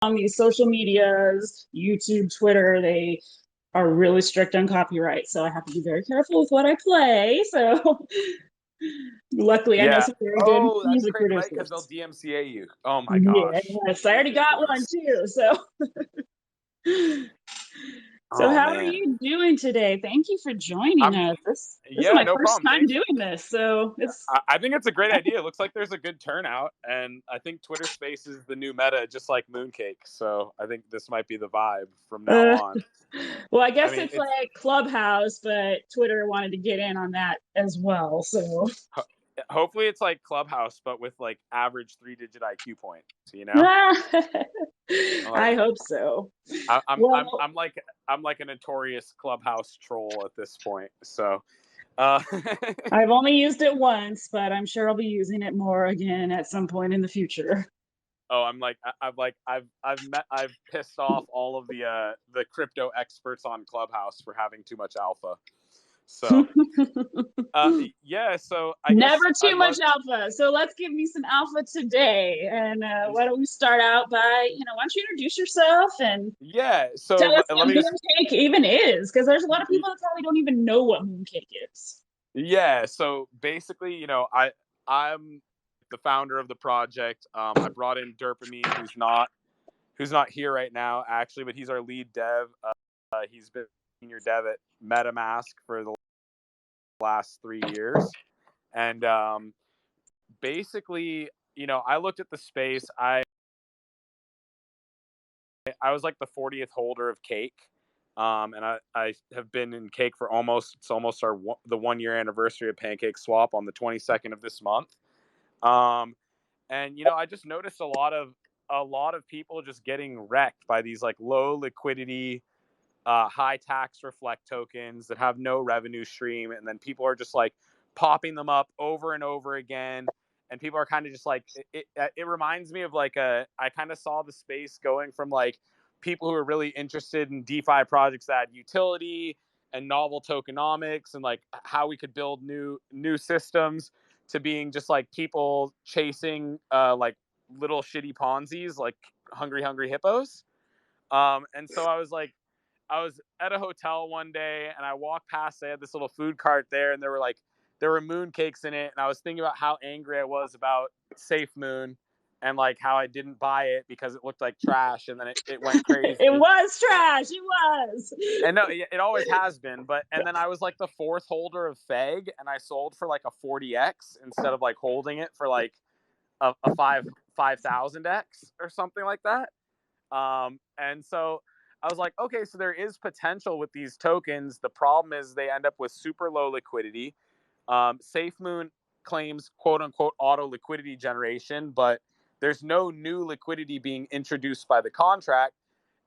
on these social medias, YouTube, Twitter, they are really strict on copyright. So I have to be very careful with what I play. So luckily, I know Yeah. some very good Oh, that's music crazy, right? Because they'll producers. DMCA you. Oh my gosh. Yes, I already That's the got one worst. too. So so Oh how are man. you doing today? Thank you for joining I'm us. This is yeah, my no first problem. time Thanks. doing this, so it's I think it's a great idea. It looks like there's a good turnout, and I think Twitter Space is the new meta, just like Mooncake. So I think this might be the vibe from now uh, on. well, I I guess mean, it's it's like Clubhouse, but Twitter wanted to get in on that as well. So ho- hopefully it's like Clubhouse, but with like average 3-digit IQ points. You know, I like hope so. I, I'm I'm Well, I'm like I'm like a notorious Clubhouse troll at this point. So. Uh, I've only used it once, but I'm sure I'll be using it more again at some point in the future. oh, I've pissed off all of the crypto experts on Clubhouse for having too much alpha. So uh, yeah, so I Never guess too I'd much love. alpha. So let's give me some alpha today. And why don't we start out by, why don't you introduce yourself and Yeah, tell so us let what me just. mooncake even is? Because there's a lot of people that probably don't even know what mooncake is. Yeah, so basically, I'm the founder of the project. I brought in Dopamine, who's not here right now actually, but he's our lead dev. He's been senior dev at MetaMask for the last 3 years, and basically, I looked at the space. I was like the 40th holder of Cake. And I have been in Cake for it's almost the 1 year anniversary of Pancake Swap on the 22nd of this month. And I just noticed a lot of people just getting wrecked by these like low liquidity, high tax reflect tokens that have no revenue stream, and then people are just like popping them up over and over again, and people are kind of just like it reminds me of like I kind of saw the space going from like people who are really interested in DeFi projects that had utility and novel tokenomics and like how we could build new systems, to being just like people chasing like little shitty Ponzi's, like hungry hippos. And so I was at a hotel one day and I walked past. They had this little food cart there, and there were mooncakes in it. And I was thinking about how angry I was about Safe Moon, and like how I didn't buy it because it looked like trash, and then it went It crazy. was trash. It was. And no, it always has been. But and then I was like the fourth holder of Feg, and I sold for like a 40x instead of like holding it for like a 5,000x or something like that. And so I was like, okay, so there is potential with these tokens. The problem is they end up with super low liquidity. SafeMoon claims quote unquote auto liquidity generation, but there's no new liquidity being introduced by the contract.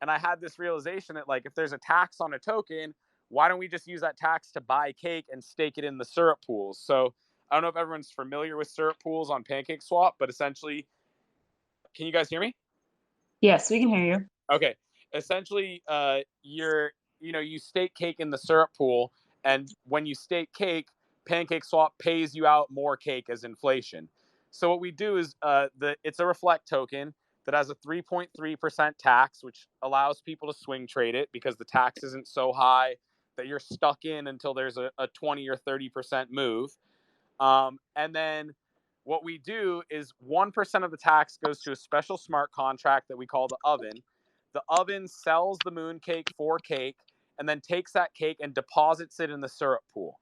And I had this realization that like if there's a tax on a token, why don't we just use that tax to buy Cake and stake it in the syrup pools? So I don't know if everyone's familiar with syrup pools on Pancake Swap, but essentially, can you guys hear me? Yes, we can hear you. Okay. Essentially, you stake Cake in the syrup pool, and when you stake Cake, Pancake Swap pays you out more Cake as inflation. So what we do is it's a reflect token that has a 3.3% tax, which allows people to swing trade it because the tax isn't so high that you're stuck in until there's a 20 or 30% move. And then what we do is 1% of the tax goes to a special smart contract that we call the oven. The oven sells the mooncake for Cake, and then takes that Cake and deposits it in the syrup pool.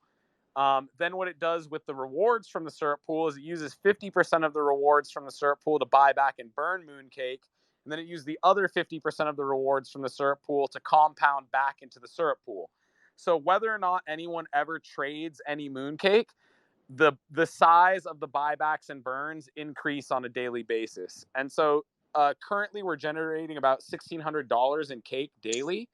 Then what it does with the rewards from the syrup pool is it uses 50% of the rewards from the syrup pool to buy back and burn mooncake. And then it uses the other 50% of the rewards from the syrup pool to compound back into the syrup pool. So whether or not anyone ever trades any mooncake, the size of the buybacks and burns increase on a daily basis. And so currently we're generating about $1,600 in Cake daily,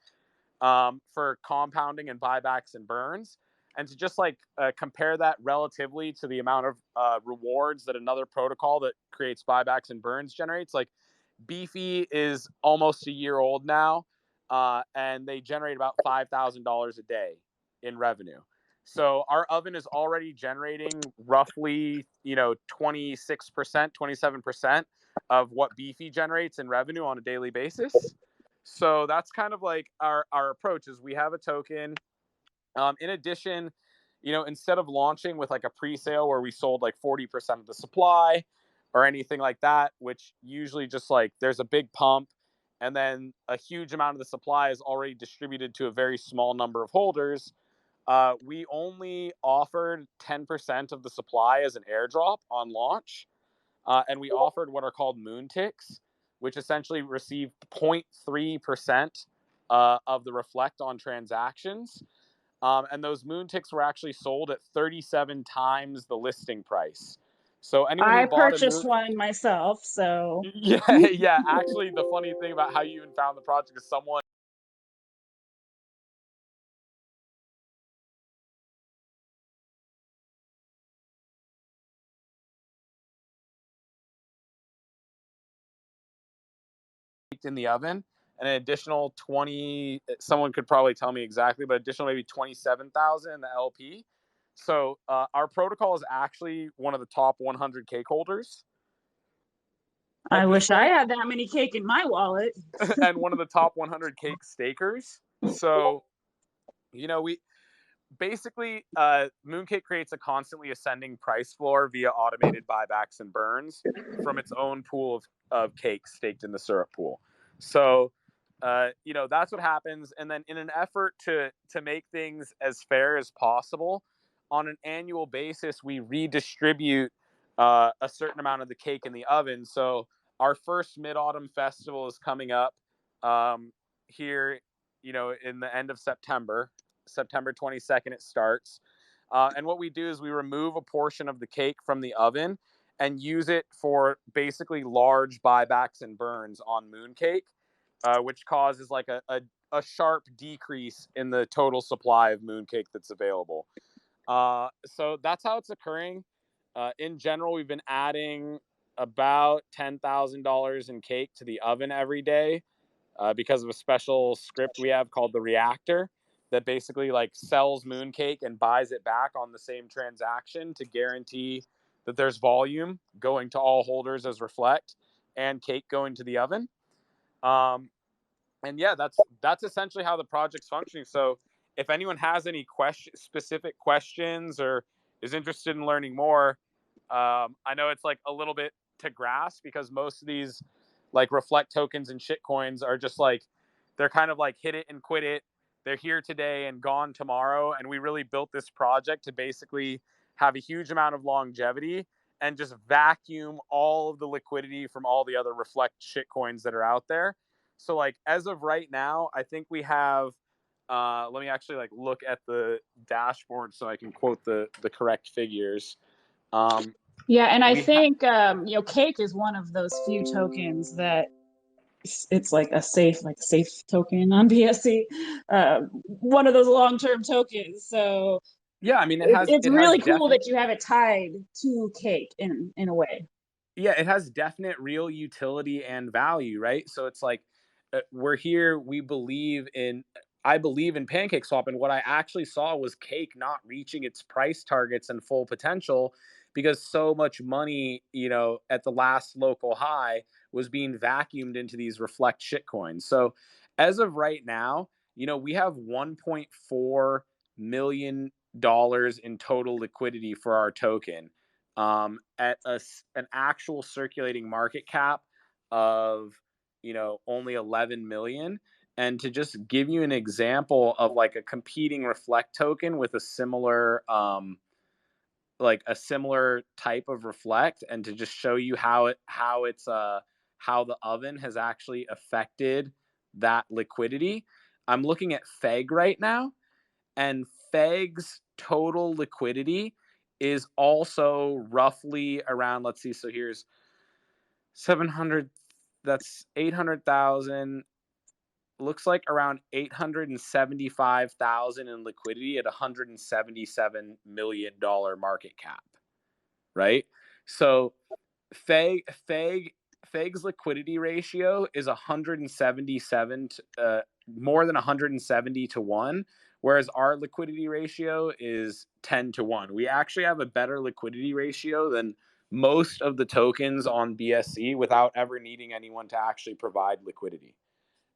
for compounding and buybacks and burns. And to just like compare that relatively to the amount of rewards that another protocol that creates buybacks and burns generates, like Beefy is almost a year old now, and they generate about $5,000 a day in revenue. So our oven is already generating roughly, 26%, 27%. of what Beefy generates in revenue on a daily basis. So that's kind of like our approach is we have a token. In addition, instead of launching with like a pre-sale where we sold like 40% of the supply or anything like that, which usually just like there's a big pump and then a huge amount of the supply is already distributed to a very small number of holders. We only offered 10% of the supply as an airdrop on launch. And we offered what are called Mooncakes, which essentially received 0.3% of the reflect on transactions. And those Mooncakes were actually sold at 37 times the listing price. So anyone who I bought a purchased one myself, so yeah. Actually, the funny thing about how you even found the project is someone in the oven, and an additional 20. Someone could probably tell me exactly, but additional maybe 27,000 in the LP. So our protocol is actually one of the top 100 cake holders I at this wish I point, had that many cake in my wallet. and one of the top 100 cake stakers. So we basically Mooncake creates a constantly ascending price floor via automated buybacks and burns from its own pool of cake staked in the syrup pool. So that's what happens. And then in an effort to make things as fair as possible, on an annual basis, we redistribute a certain amount of the cake in the oven. So our first Mid-Autumn Festival is coming up here, in the end of September. September 22nd, it starts. And what we do is we remove a portion of the cake from the oven and use it for basically large buybacks and burns on Mooncake, which causes like a sharp decrease in the total supply of Mooncake that's available. So that's how it's occurring. In general, we've been adding about $10,000 in cake to the oven every day because of a special script we have called the Reactor that basically like sells Mooncake and buys it back on the same transaction to guarantee that there's volume going to all holders as reflect and cake going to the oven. And yeah, that's essentially how the project's functioning. So if anyone has any specific questions or is interested in learning more, I know it's like a little bit to grasp because most of these like reflect tokens and shit coins are just like they're kind of like hit it and quit it. They're here today and gone tomorrow. And we really built this project to basically have a huge amount of longevity and just vacuum all of the liquidity from all the other reflect shit coins that are out there. So like as of right now, I think we have let me actually like look at the dashboard so I can quote the correct figures. Yeah, and I We have think cake is one of those few tokens that it's like a safe token on BSC. One of those long-term tokens. So yeah, I mean it's it has really cool definite that you have it tied to cake in a way. yeah, it has definite real utility and value, right? So it's like we're here, I believe in pancake swap, and what I actually saw was cake not reaching its price targets and full potential because so much money, at the last local high was being vacuumed into these reflect shitcoins. So as of right now, we have $1.4 million in total liquidity for our token at an actual circulating market cap of only 11 million. And to just give you an example of like a competing reflect token with a similar like a similar type of reflect, and to just show you how the oven has actually affected that liquidity, I'm looking at Feg right now, and Feg's total liquidity is also roughly around, let's see, so here's 700, that's 800,000, looks like around 875,000 in liquidity at $177 million market cap, right? So Feg Feg Feg's liquidity ratio is 177 more than 170 to 1, whereas our liquidity ratio is 10 to 1. We actually have a better liquidity ratio than most of the tokens on BSC without ever needing anyone to actually provide liquidity,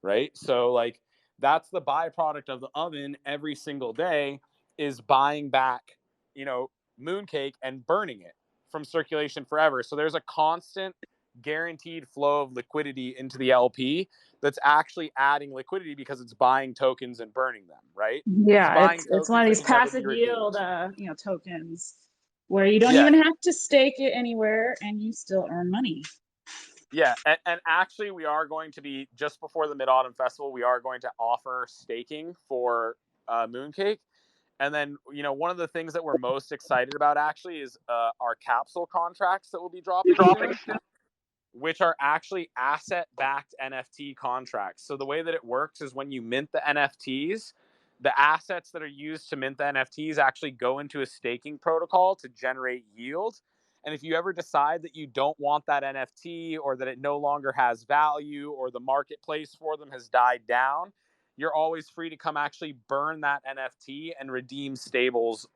right? So like that's the byproduct of the oven every single day is buying back, you know, mooncake and burning it from circulation forever. So there's a constant guaranteed flow of liquidity into the LP that's actually adding liquidity because it's buying tokens and burning them, right? It's Yeah, buying it's one tokens of that these can never be passive redeemed. yield, tokens where you don't Yeah. even have to stake it anywhere and you still earn money. Yeah, and actually we are going to be, just before the Mid-Autumn Festival, we are going to offer staking for Mooncake. And then, you know, one of the things that we're most excited about actually is our capsule contracts that will be dropping soon, which are actually asset-backed NFT contracts. So the way that it works is when you mint the NFTs, the assets that are used to mint the NFTs actually go into a staking protocol to generate yield. And if you ever decide that you don't want that NFT or that it no longer has value or the marketplace for them has died down, you're always free to come actually burn that NFT and redeem stables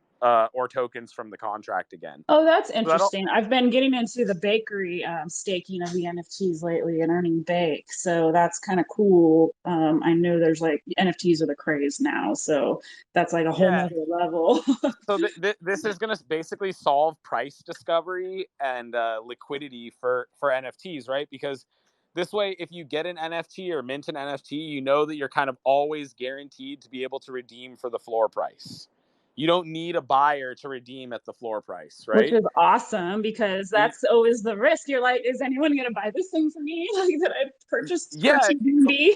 or tokens from the contract again. Oh, that's So that'll, interesting. I've been getting into the bakery staking of the NFTs lately and earning bake. So that's kind of cool. I know there's like NFTs are the craze now. So that's like a whole yeah. nother level. So this is going to basically solve price discovery and liquidity for NFTs, right? Because this way, if you get an NFT or mint an NFT, you know that you're kind of always guaranteed to be able to redeem for the floor price. You don't need a buyer to redeem at the floor price, Which right? is awesome because that's always the risk. You're like, is anyone going to buy this thing for me? Like that I purchased for Yeah, TBD.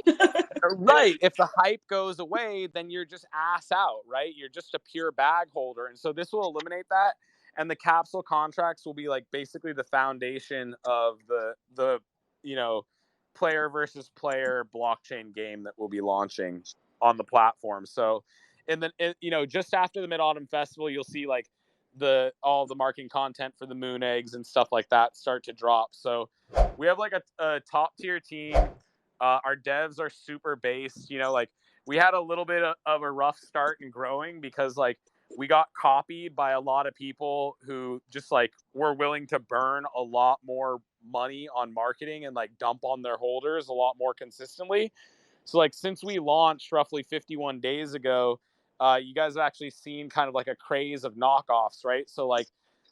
right. If the hype goes away, then you're just ass out, right? You're just a pure bag holder. And so this will eliminate that. And the capsule contracts will be like basically the foundation of the you know, player versus player blockchain game that we'll be launching on the platform. So you know, just after the Mid-Autumn Festival, you'll see like all the marketing content for the moon eggs and stuff like that start to drop. So we have like a top tier team. Our devs are super based. You know, like we had a little bit of a rough start in growing because like we got copied by a lot of people who just like were willing to burn a lot more money on marketing and like dump on their holders a lot more consistently. So like since we launched roughly 51 days ago, you guys have actually seen kind of like a craze of knockoffs, right? So like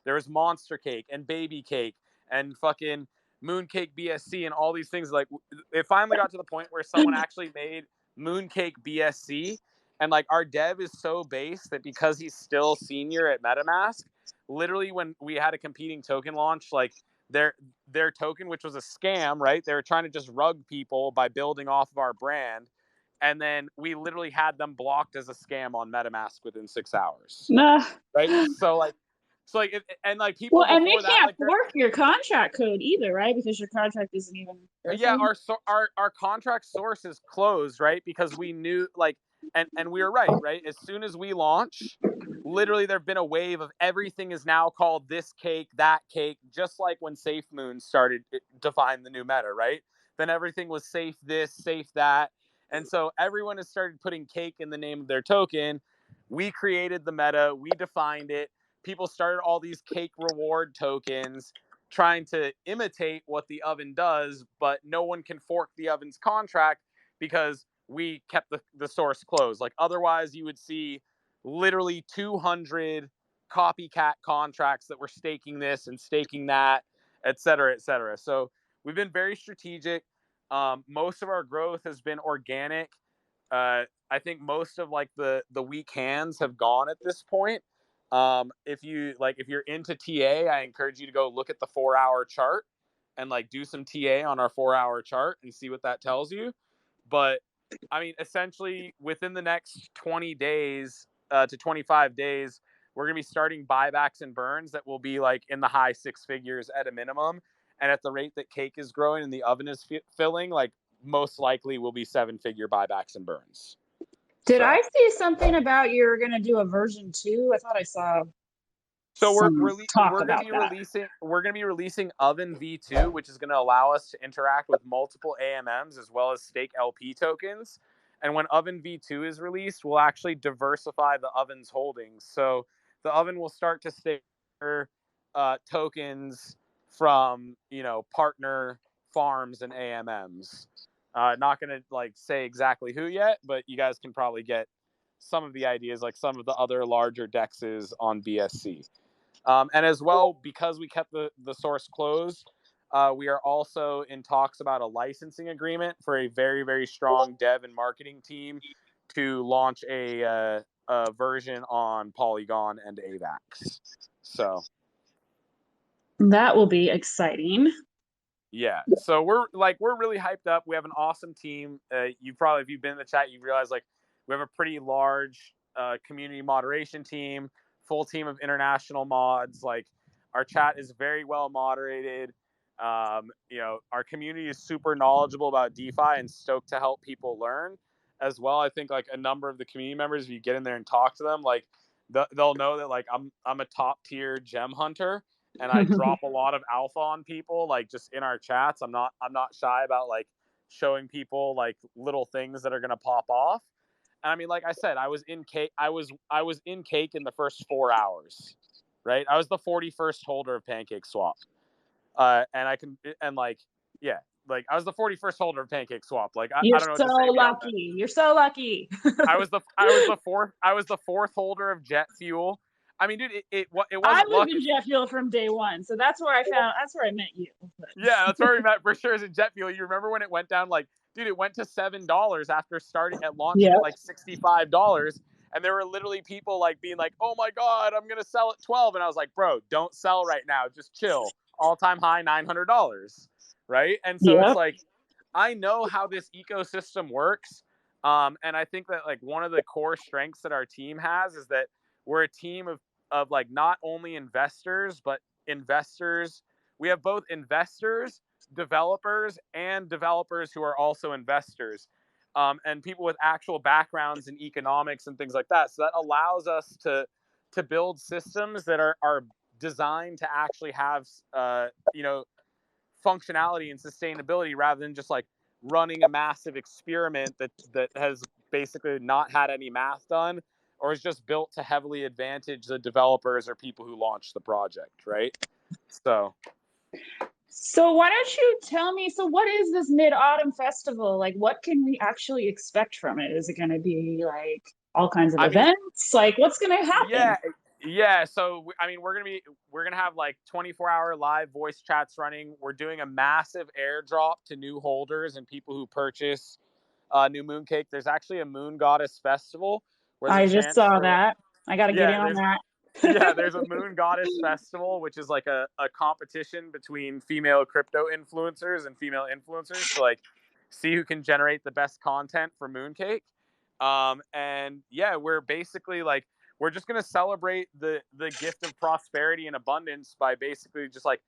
there was Monster Cake and Baby Cake and fucking Mooncake BSC and all these things. Like it finally got to the point where someone actually made Mooncake BSC, and like our dev is so base that because he's still senior at MetaMask, literally when we had a competing token launch, like their token, which was a scam, right? They were trying to just rug people by building off of our brand. And then we literally had them blocked as a scam on MetaMask within 6 hours. Nah. Right. So like, and like people Well, and they before that, can't like fork your contract code either, right? Because your contract isn't even yeah, verified. our contract source is closed, right? Because we knew like, and we were right. As soon as we launch, literally there've been a wave of everything is now called this cake, that cake, just like when Safe Moon started to find the new meta, right? Then everything was safe this, safe that. And so everyone has started putting cake in the name of their token. We created the meta, we defined it. People started all these cake reward tokens trying to imitate what the oven does, but no one can fork the oven's contract because we kept the source closed. Like otherwise you would see literally 200 copycat contracts that were staking this and staking that, et cetera, et cetera. So we've been very strategic. Most of our growth has been organic. I think most of like the weak hands have gone at this point. If you're into TA, I encourage you to go look at the 4-hour chart and like do some TA on our 4-hour chart and see what that tells you. But I mean, essentially within the next 20 days to 25 days, we're going to be starting buybacks and burns that will be like in the high 6 figures at a minimum. And at the rate that cake is growing and the oven is filling, like most likely will be 7-figure buybacks and burns. Did So I see something about you're going to do a version 2? I thought I saw So some talk we're gonna about be that. releasing Oven V2, which is gonna allow us to interact with multiple AMMs as well as stake LP tokens. And when Oven V2 is released, we'll actually diversify the Oven's holdings. So the Oven will start to stake tokens from, partner farms and AMMs. Not going to like say exactly who yet, but you guys can probably get some of the ideas, like some of the other larger dexes on BSC. And as well, because we kept the source closed, we are also in talks about a licensing agreement for a very, very strong dev and marketing team to launch a version on Polygon and AVAX. So That will be exciting. yeah, so we're really hyped up. We have an awesome team. If you've been in the chat, you realize like we have a pretty large community moderation team, full team of international mods. Like our chat is very well moderated. Our community is super knowledgeable about DeFi and stoked to help people learn as well. I think like a number of the community members, if you get in there and talk to them, like they'll know that like I'm a top tier gem hunter. And I drop a lot of alpha on people, like just in our chats. I'm not shy about like showing people like little things that are gonna pop off. And I mean, like I said, I was in cake. I was in cake in the first 4 hours, right? I was the 41st holder of Pancake Swap, and yeah, like I was the 41st holder of Pancake Swap. Like You're I don't know what so to say beyond that. lucky. You're so lucky. I was the fourth holder of Jet Fuel. I mean, dude, it I wasn't was luck. in Jet Fuel from day one, so that's where I met you. Yeah, that's where we met for sure. Is in Jet Fuel. You remember when it went down? Like, dude, it went to $7 after starting at launching at like $65, and there were literally people like being like, "Oh my god, I'm gonna sell at 12," and I was like, "Bro, don't sell right now. Just chill. All-time high $900." Right? And so it's like, I know how this ecosystem works, and I think that like one of the core strengths that our team has is that we're a team of like not only investors but investors. We have both investors, developers, and developers who are also investors, and people with actual backgrounds in economics and things like that. So that allows us to build systems that are designed to actually have functionality and sustainability rather than just like running a massive experiment that has basically not had any math done or is just built to heavily advantage the developers or people who launch the project, right? So why don't you tell me, so what is this Mid-Autumn Festival? Like, what can we actually expect from it? Is it going to be like all kinds of events? Like, what's going to happen? Yeah. So we're gonna have like 24-hour live voice chats running. We're doing a massive airdrop to new holders and people who purchase new Mooncake. There's actually a Moon Goddess Festival where I just saw that. I got to get in on that. Yeah, there's a Moon Goddess Festival, which is like a competition between female crypto influencers and female influencers to like see who can generate the best content for Mooncake. And yeah, we're basically like we're just gonna celebrate the gift of prosperity and abundance by basically just like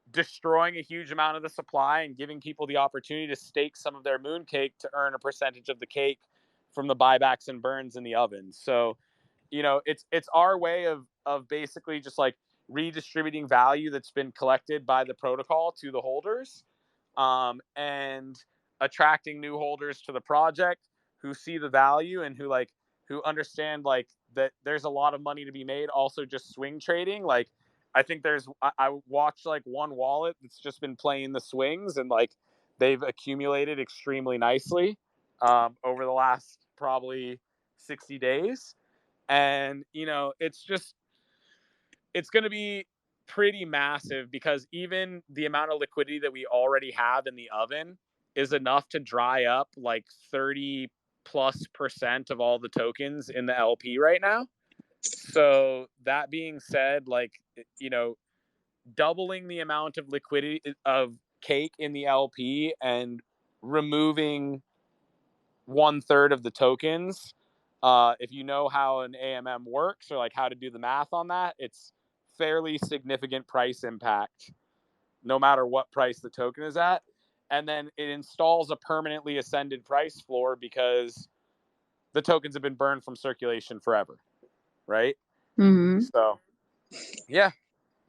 destroying a huge amount of the supply and giving people the opportunity to stake some of their Mooncake to earn a percentage of the cake from the buybacks and burns in the oven. So it's our way of basically just like redistributing value that's been collected by the protocol to the holders, and attracting new holders to the project who see the value and who understand like that there's a lot of money to be made. Also, just swing trading. Like, I think I watched like one wallet that's just been playing the swings and like they've accumulated extremely nicely over the last probably 60 days. And it's going to be pretty massive because even the amount of liquidity that we already have in the oven is enough to dry up like 30+% of all the tokens in the LP right now. So that being said, like, doubling the amount of liquidity of cake in the LP and removing 1/3 of the tokens, if you know how an AMM works or like how to do the math on that, it's fairly significant price impact no matter what price the token is at. And then it installs a permanently ascended price floor because the tokens have been burned from circulation forever, right? Mm-hmm. So yeah,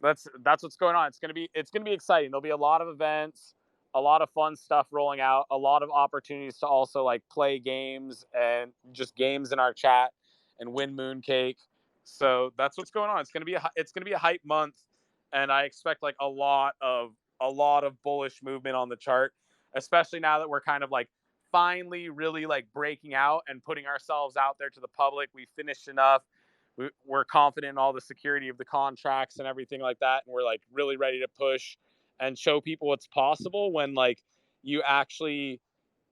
that's what's going on. It's gonna be exciting. There'll be a lot of events, a lot of fun stuff rolling out, a lot of opportunities to also like play games and just games in our chat and win Mooncake. So that's what's going on. It's gonna be a hype month. and I expect like a lot of bullish movement on the chart, especially now that we're kind of like finally really like breaking out and putting ourselves out there to the public. We finished enough. We're confident in all the security of the contracts and everything like that, and we're like really ready to push and show people what's possible when like you actually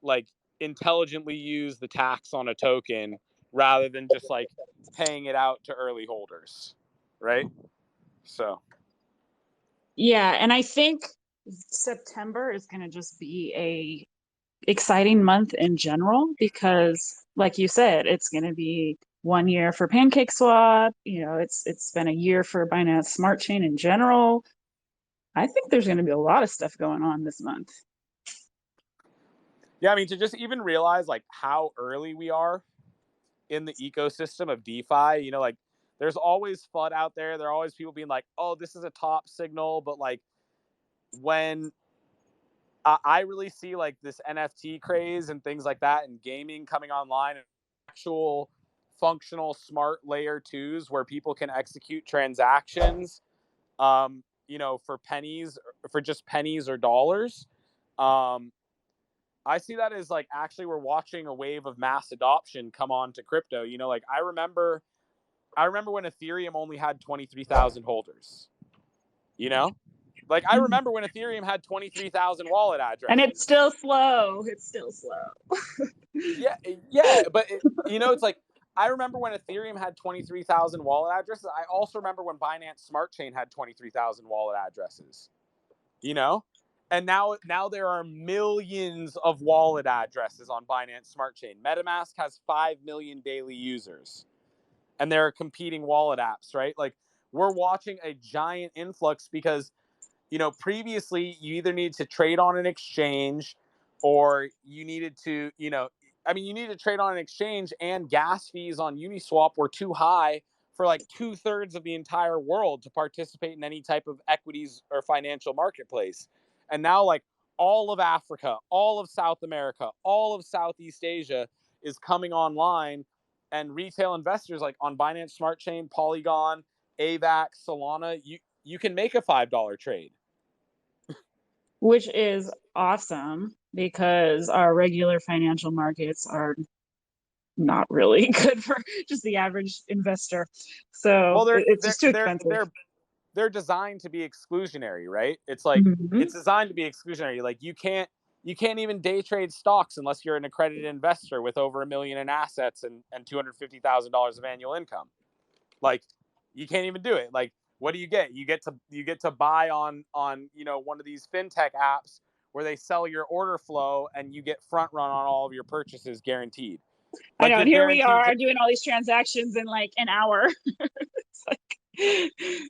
like intelligently use the tax on a token rather than just like paying it out to early holders, right? So Yeah, and I think September is going to just be a exciting month in general because, like you said, it's going to be 1 year for PancakeSwap. You know, it's been a year for Binance Smart Chain in general. I think there's going to be a lot of stuff going on this month. yeah, I mean, to just even realize like how early we are in the ecosystem of DeFi, you know, like there's always FUD out there. There are always people being like, oh, this is a top signal. But like when I really see like this NFT craze and things like that and gaming coming online and actual functional smart layer twos where people can execute transactions, you know, for pennies, for just pennies or dollars. I see that as like actually we're watching a wave of mass adoption come on to crypto. You know, like I remember when Ethereum only had 23,000 holders. You know, like I remember when Ethereum had 23,000 wallet addresses. And it's still slow. It's still slow. yeah, but you know, it's like I remember when Ethereum had 23,000 wallet addresses. I also remember when Binance Smart Chain had 23,000 wallet addresses. You know, and now there are millions of wallet addresses on Binance Smart Chain. MetaMask has 5 million daily users, and there are competing wallet apps, right? Like we're watching a giant influx because, you know, previously you either needed to trade on an exchange or you needed to, you know, I mean, you needed to trade on an exchange, and gas fees on Uniswap were too high for like 2/3 of the entire world to participate in any type of equities or financial marketplace. And now like all of Africa, all of South America, all of Southeast Asia is coming online, and retail investors like on Binance Smart Chain, Polygon, AVAX, Solana, you can make a $5 trade. Which is awesome because our regular financial markets are not really good for just the average investor. So Well, it's just too expensive. they're designed to be exclusionary, right? It's like Mhm. it's designed to be exclusionary. Like you can't even day trade stocks unless you're an accredited investor with over $1 million in assets and $250,000 of annual income. Like you can't even do it. Like what do you get? You get to buy on you know one of these fintech apps where they sell your order flow and you get front run on all of your purchases guaranteed. I Like know, you're and here we guaranteed are doing all these transactions in like an hour. It's like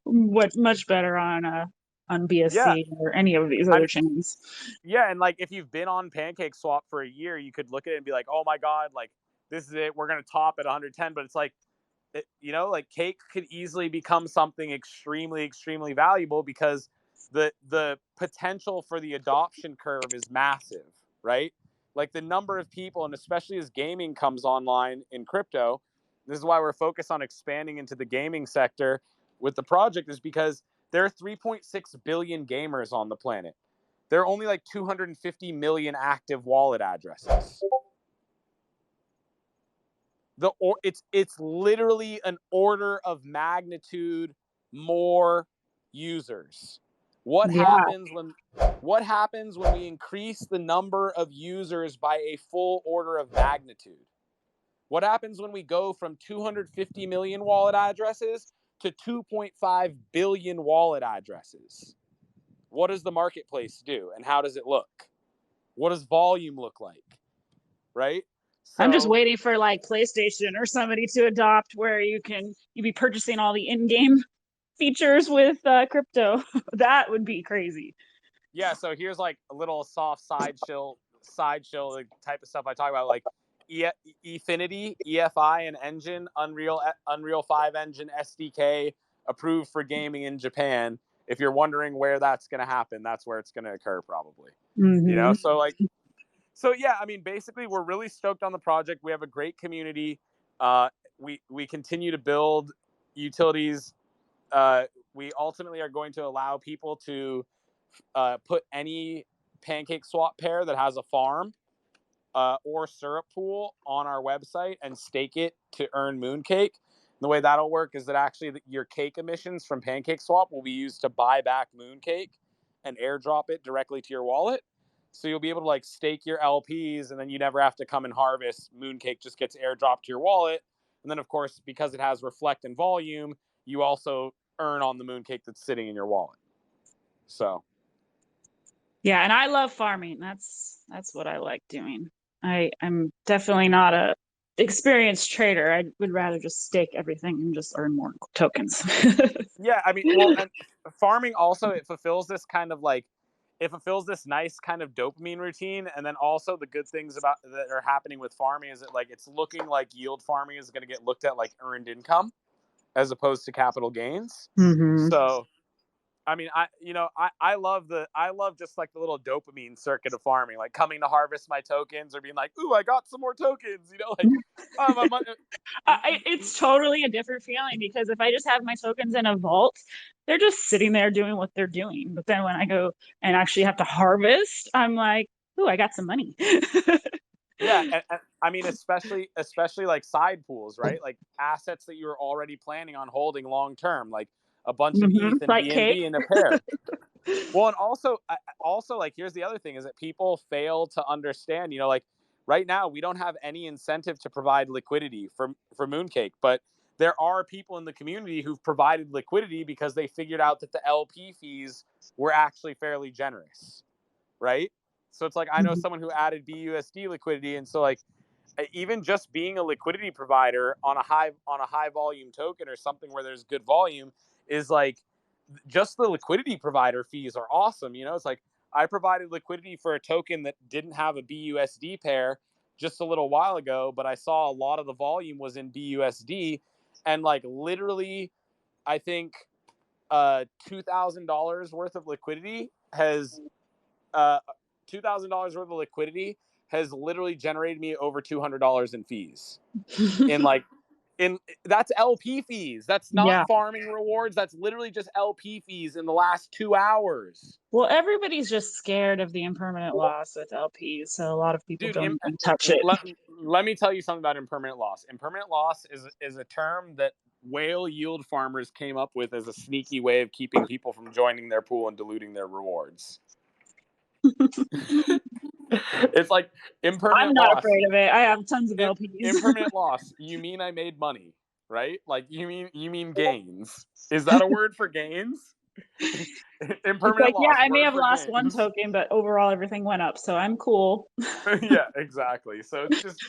what much better on yeah. BSC or any of these I other mean, chains. yeah, and like if you've been on PancakeSwap for a year, you could look at it and be like, "Oh my god, like this is it. We're going to top at 110." But it's like you know, like Cake could easily become something extremely extremely valuable because the potential for the adoption curve is massive, right? Like the number of people, and especially as gaming comes online in crypto, this is why we're focused on expanding into the gaming sector with the project, is because there are 3.6 billion gamers on the planet. There are only like 250 million active wallet addresses. It's literally an order of magnitude more users. What Yeah. happens when we increase the number of users by a full order of magnitude? What happens when we go from 250 million wallet addresses to 2.5 billion wallet addresses? What does the marketplace do, and how does it look? What does volume look like? Right? I'm just So waiting for like PlayStation or somebody to adopt where you be purchasing all the in-game features with crypto. That would be crazy. yeah, so here's like a little soft side shill the type of stuff I talk about, like Efinity, EFI, and engine, Unreal 5 engine SDK approved for gaming in Japan. If you're wondering where that's going to happen, that's where it's going to occur probably. You know, so yeah, I mean, basically we're really stoked on the project. We have a great community. We continue to build utilities. we ultimately are going to allow people to put any pancake swap pair that has a farm or syrup pool on our website and stake it to earn Mooncake. The way that'll work is that actually your cake emissions from Pancake Swap will be used to buy back Mooncake and airdrop it directly to your wallet. So you'll be able to like stake your LPs, and then you never have to come and harvest. Mooncake just gets airdropped to your wallet. And then, of course, because it has reflect and volume, you also earn on the Mooncake that's sitting in your wallet. So Yeah, and I love farming. That's what I like doing. I'm definitely not a experienced trader. I would rather just stake everything and just earn more tokens. yeah, I mean, well, and farming also, it fulfills this kind of like, it fulfills this nice kind of dopamine routine. And then also the good things about that are happening with farming is that like it's looking like yield farming is going to get looked at like earned income as opposed to capital gains. Mm-hmm. So I mean, I love just like the little dopamine circuit of farming, like coming to harvest my tokens or being like, ooh, I got some more tokens, like, oh, my money. It's totally a different feeling because if I just have my tokens in a vault, they're just sitting there doing what they're doing. But then when I go and actually have to harvest, I'm like, ooh, I got some money. Yeah, and I mean, especially like side pools, right? Like assets that you were already planning on holding long term, like a bunch of ETH and Like cake. BNB in a pair. Well, and also like here's the other thing is that people fail to understand, like right now we don't have any incentive to provide liquidity for Mooncake, but there are people in the community who've provided liquidity because they figured out that the LP fees were actually fairly generous, right? So it's like I know someone who added BUSD liquidity, and so like even just being a liquidity provider on a high volume token or something where there's good volume is like just the liquidity provider fees are awesome. It's like I provided liquidity for a token that didn't have a BUSD pair just a little while ago, but I saw a lot of the volume was in BUSD, and like literally I think $2,000 worth of liquidity has $2,000 worth of liquidity has literally generated me over $200 in fees in like in that's LP fees. That's not Yeah. farming rewards. That's literally just LP fees in the last 2 hours. Well, everybody's just scared of the impermanent loss with LPs, so a lot of people Dude, don't even touch it. let me tell you something about impermanent loss. Impermanent loss is a term that whale yield farmers came up with as a sneaky way of keeping people from joining their pool and diluting their rewards. It's like I'm impermanent not loss. afraid of it. I have tons of LPs. Impermanent loss. You mean I made money, right? Like you mean gains. Is that a word for gains? It's Impermanent like, yeah, loss, I may word have for lost one gains. token, but overall everything went up, so I'm cool. Yeah, exactly. So it's just,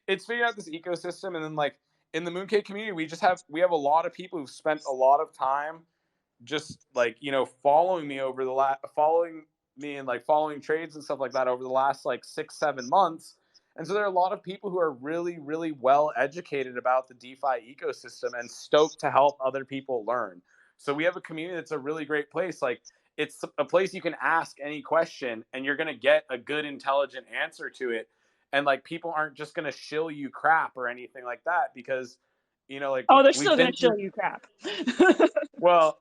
it's figuring out this ecosystem, and then like in the Mooncake community, we have a lot of people who've spent a lot of time just like, following me over following me and like following trades and stuff like that over the last like 6-7 months. And so there are a lot of people who are really, really well educated about the DeFi ecosystem and stoked to help other people learn. So we have a community that's a really great place. Like it's a place you can ask any question and you're going to get a good, intelligent answer to it. And like people aren't just going to shill you crap or anything like that because, like Oh, they're we've still gonna been show through. you crap. Well,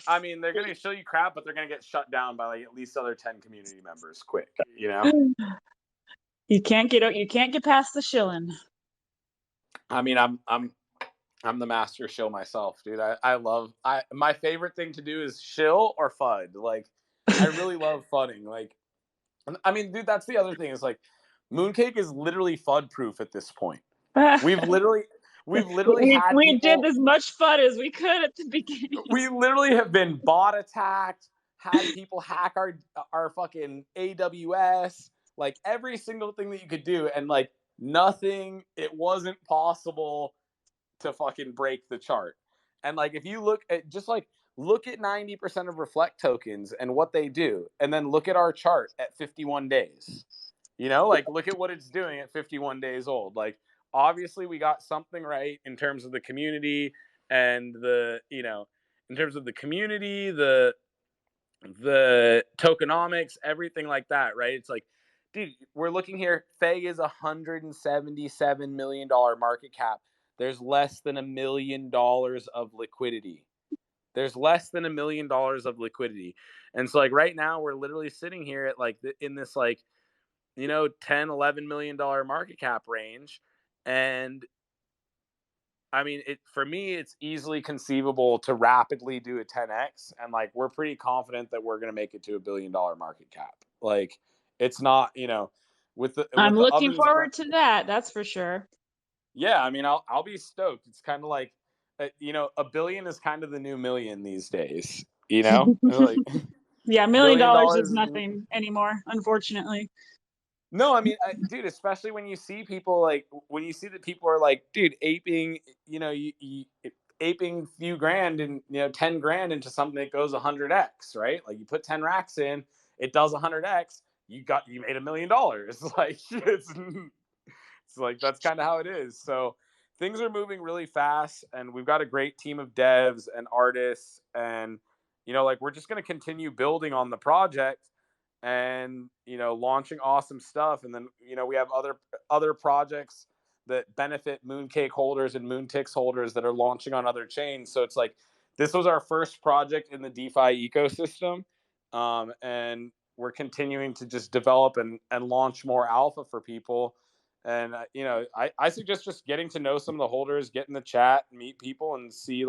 I mean, they're going to show you crap, but they're going to get shut down by like at least other 10 community members quick. You can't get past the shilling. I mean, I'm the master shill myself, dude. My favorite thing to do is shill or FUD. Like, I really love fudding. Like, I mean, dude, that's the other thing is like, Mooncake is literally FUD proof at this point. We've literally had We did people. as much fun as we could at the beginning. We literally have been bot attacked, had people hack our fucking AWS, like every single thing that you could do, and like nothing. It wasn't possible to fucking break the chart. And like if you look at 90% of reflect tokens and what they do, and then look at our chart at 51 days. Like look at what it's doing at 51 days old. Like obviously we got something right in terms of the community and in terms of the community, the tokenomics, everything like that, right? It's like, dude, we're looking here. Feg is $177 million market cap. There's less than $1 million of liquidity. There's less than $1 million of liquidity. And so like right now we're literally sitting here at like in this like, 10, $11 million market cap range. And I mean, for me, it's easily conceivable to rapidly do a 10x, and like we're pretty confident that we're going to make it to $1 billion market cap. Like, it's not, with I'm the looking ovens. forward to that. That's for sure. Yeah, I mean, I'll be stoked. It's kind of like, $1 billion is kind of the new million these days. Like Yeah, $1 million billion is dollars is nothing anymore, unfortunately. No, I mean, dude, especially when you see people like when you see that people are like, dude, aping, aping few grand and 10 grand into something that goes 100x, right? Like you put 10 racks in, it does 100x. You made $1 million. Like it's like that's kind of how it is. So things are moving really fast, and we've got a great team of devs and artists, and like we're just going to continue building on the project and launching awesome stuff. And then we have other projects that benefit mooncake holders and moontix holders that are launching on other chains. So it's like this was our first project in the DeFi ecosystem, and we're continuing to just develop and launch more alpha for people. And I suggest just getting to know some of the holders, get in the chat, meet people, and see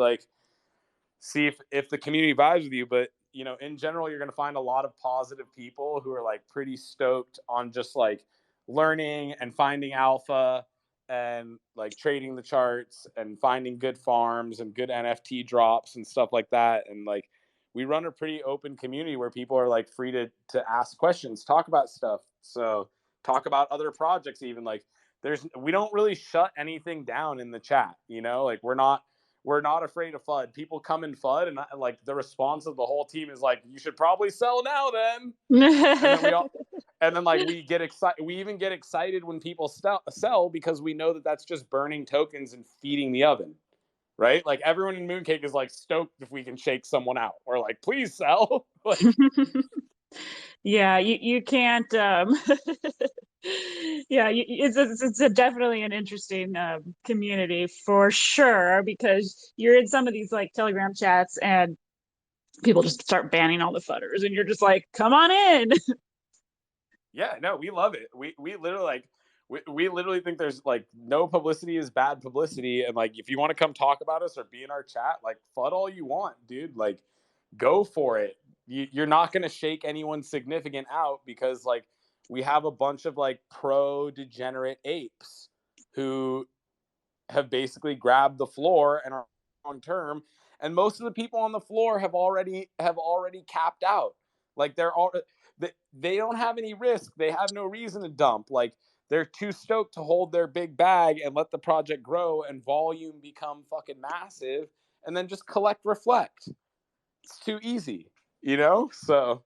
if the community vibes with you. But in general, you're going to find a lot of positive people who are like pretty stoked on just like learning and finding alpha and like trading the charts and finding good farms and good NFT drops and stuff like that. And like we run a pretty open community where people are like free to ask questions, talk about stuff. So talk about other projects, even like we don't really shut anything down in the chat. Like we're not afraid of FUD. People come in FUD, and like the response of the whole team is like, "You should probably sell now, then." And then like we get excited. We even get excited when people sell because we know that that's just burning tokens and feeding the oven, right? Like everyone in Mooncake is like stoked if we can shake someone out. Or like, please sell. Like, Yeah, you can't. Yeah, it's definitely an interesting community for sure, because you're in some of these like Telegram chats and people just start banning all the fudders, and you're just like, come on in. yeah, no, we love it. We literally like we literally think there's like no publicity is bad publicity, and like if you want to come talk about us or be in our chat, like FUD all you want, dude. Like go for it. You're not going to shake anyone significant out, because like we have a bunch of like pro degenerate apes who have basically grabbed the floor and are on term, and most of the people on the floor have already capped out. Like they don't have any risk, they have no reason to dump. Like they're too stoked to hold their big bag and let the project grow and volume become fucking massive, and then just collect reflect. It's too easy, so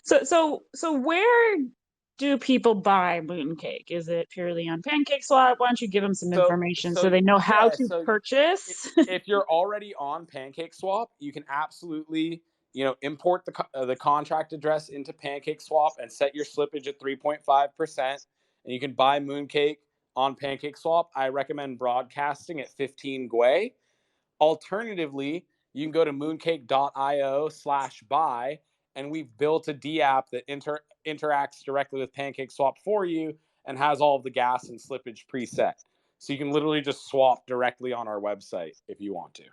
So where do people buy mooncake? Is it purely on PancakeSwap? Why don't you give them some information so they know how yeah, to so purchase? if you're already on PancakeSwap, you can absolutely import the contract address into PancakeSwap and set your slippage at 3.5%, and you can buy mooncake on PancakeSwap. I recommend broadcasting at 15 Gwei. Alternatively, you can go to mooncake.io/buy, and we've built a D app that interacts directly with PancakeSwap for you and has all of the gas and slippage preset. So you can literally just swap directly on our website if you want to.